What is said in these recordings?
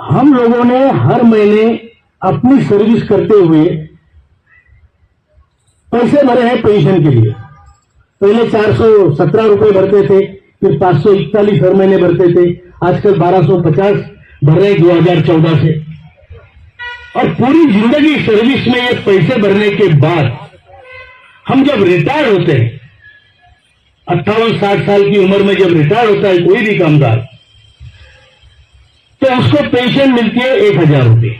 हम लोगों ने हर महीने अपनी सर्विस करते हुए पैसे भरे हैं पेंशन के लिए। पहले 417 रुपए भरते थे, फिर 541 हर महीने भरते थे, आजकल 1250 भर रहे 2014 से। और पूरी जिंदगी सर्विस में ये पैसे भरने के बाद हम जब रिटायर होते हैं, 58-60 साल की उम्र में जब रिटायर होता है कोई भी कामगार, तो उसको पेंशन मिलती है 1000 रुपये।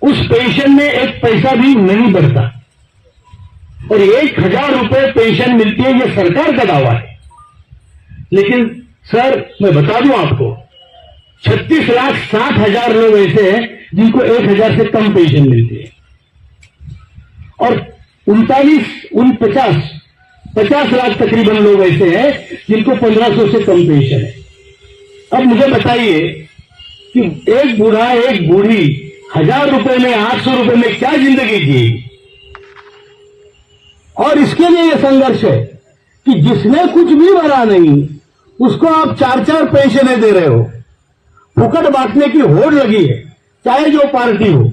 उस पेंशन में एक पैसा भी नहीं बढ़ता और 1000 रुपये पेंशन मिलती है, ये सरकार का दावा है। लेकिन सर मैं बता दूं आपको, 36,60,000 लोग ऐसे हैं जिनको 1000 से कम पेंशन मिलती है और 50 लाख तकरीबन लोग ऐसे हैं जिनको 1500 से कम पेंशन है। अब मुझे बताइए कि एक बूढ़ा एक बूढ़ी 1000 रुपए में 800 रुपए में क्या जिंदगी जिएगी। और इसके लिए यह संघर्ष है कि जिसने कुछ भी भरा नहीं उसको आप 4-4 पेंशनें दे रहे हो। फुकट बांटने की होड़ लगी है, चाहे जो पार्टी हो।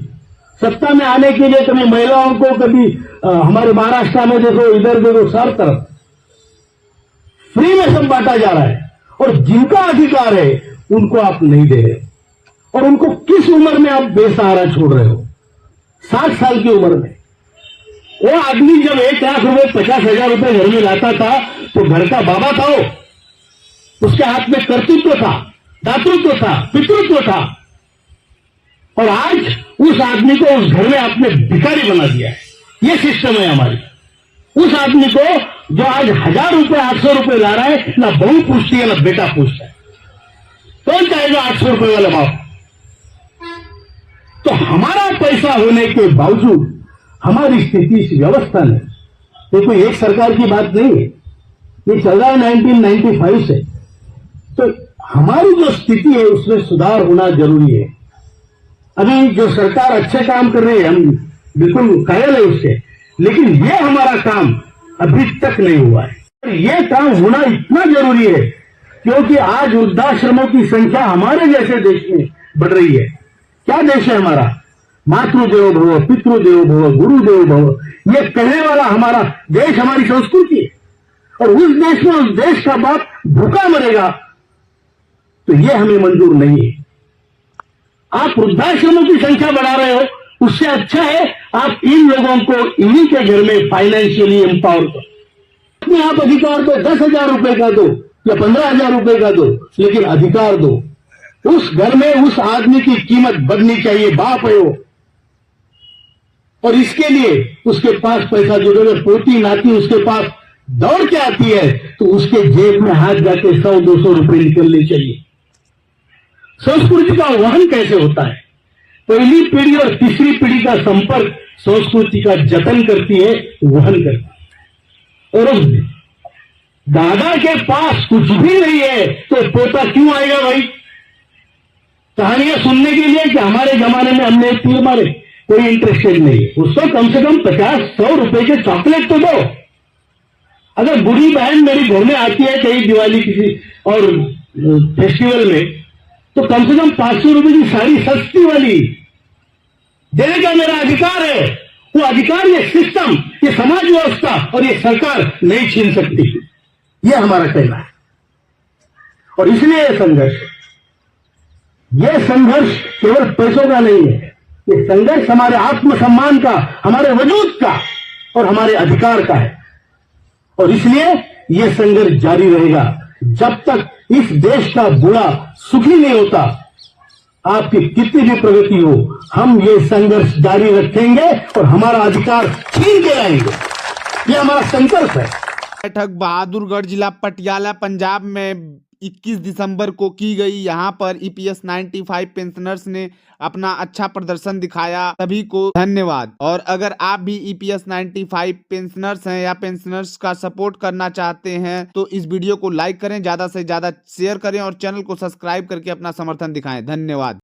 सत्ता में आने के लिए कभी महिलाओं को, कभी हमारे महाराष्ट्र में देखो, इधर देखो, सब तरफ फ्री में सब बांटा जा रहा है और जिनका अधिकार है उनको आप नहीं दे रहे। और उनको किस उम्र में आप बेसहारा छोड़ रहे हो? 60 साल की उम्र में। वो आदमी जब 1 लाख रुपए 50,000 रुपए घर में लाता था तो घर का बाबा था वो, उसके हाथ में कर्तृत्व था, दातृत्व था, पितृत्व था। और आज उस आदमी को उस घर में आपने भिखारी बना दिया है। ये सिस्टम है हमारी। उस आदमी को जो आज 1000 रुपए 800 रुपए ला रहा है, ना बहू पूछती है ना बेटा पूछता है, कौन चाहेगा 800 रुपए वाला बाप? तो हमारा पैसा होने के बावजूद हमारी स्थिति इस व्यवस्था में, ये कोई एक सरकार की बात नहीं है, ये चल रहा है 1995 से। तो हमारी जो स्थिति है उसमें सुधार होना जरूरी है। अभी जो सरकार अच्छे काम कर रही है, हम बिल्कुल कायल है उससे, लेकिन ये हमारा काम अभी तक नहीं हुआ है। ये काम होना इतना जरूरी है क्योंकि आज वृद्धाश्रमों की संख्या हमारे जैसे देश में बढ़ रही है। क्या देश है हमारा? मातृदेवो भव, पितृदेवो भव, गुरुदेवो भव, ये कहने वाला हमारा देश, हमारी संस्कृति है। और उस देश में उस देश का बाप भूखा मरेगा तो ये हमें मंजूर नहीं है। आप वृद्धाश्रमों की संख्या बढ़ा रहे हो, उससे अच्छा है आप इन लोगों को इन्हीं के घर में फाइनेंशियली एम्पावर करो। अपने आप अधिकार दो, 10,000 रुपए का दो या 15,000 रुपए का दो, लेकिन अधिकार दो। उस घर में उस आदमी की कीमत बढ़नी चाहिए, बाप है वो। और इसके लिए उसके पास पैसा जुड़ेगा, पोती नाती उसके पास दौड़ के आती है तो उसके जेब में हाथ जाके 100-200 रुपए निकलने चाहिए। संस्कृति का वहन कैसे होता है? पहली पीढ़ी और तीसरी पीढ़ी का संपर्क संस्कृति का जतन करती है, वहन करती है। और दादा के पास कुछ भी नहीं है तो पोता क्यों आएगा भाई? कहानियां सुनने के लिए कि हमारे जमाने में हमने तीर मारे, कोई इंटरेस्टेड नहीं है। उसको कम से कम 50-100 रुपए के चॉकलेट तो दो। अगर बुढ़ी बहन मेरी घर में आती है कहीं दिवाली किसी और फेस्टिवल में, तो कम से कम 500 रुपए की साड़ी सस्ती वाली देने का मेरा अधिकार है। वो अधिकार ये सिस्टम, ये समाज व्यवस्था और ये सरकार नहीं छीन सकती। ये हमारा कहना है और इसलिए ये संघर्ष केवल पैसों का नहीं है, ये संघर्ष हमारे आत्मसम्मान का, हमारे वजूद का और हमारे अधिकार का है। और इसलिए ये संघर्ष जारी रहेगा जब तक इस देश का बूढ़ा सुखी नहीं होता। आपकी कितनी भी प्रगति हो, हम ये संघर्ष जारी रखेंगे और हमारा अधिकार छीन के लाएंगे। ये हमारा संकल्प है। बैठक बहादुरगढ़ जिला पटियाला पंजाब में 21 दिसंबर को की गई। यहाँ पर EPS 95 पेंशनर्स ने अपना अच्छा प्रदर्शन दिखाया। सभी को धन्यवाद। और अगर आप भी EPS 95 पेंशनर्स हैं या पेंशनर्स का सपोर्ट करना चाहते हैं तो इस वीडियो को लाइक करें, ज्यादा से ज्यादा शेयर करें और चैनल को सब्सक्राइब करके अपना समर्थन दिखाएं। धन्यवाद।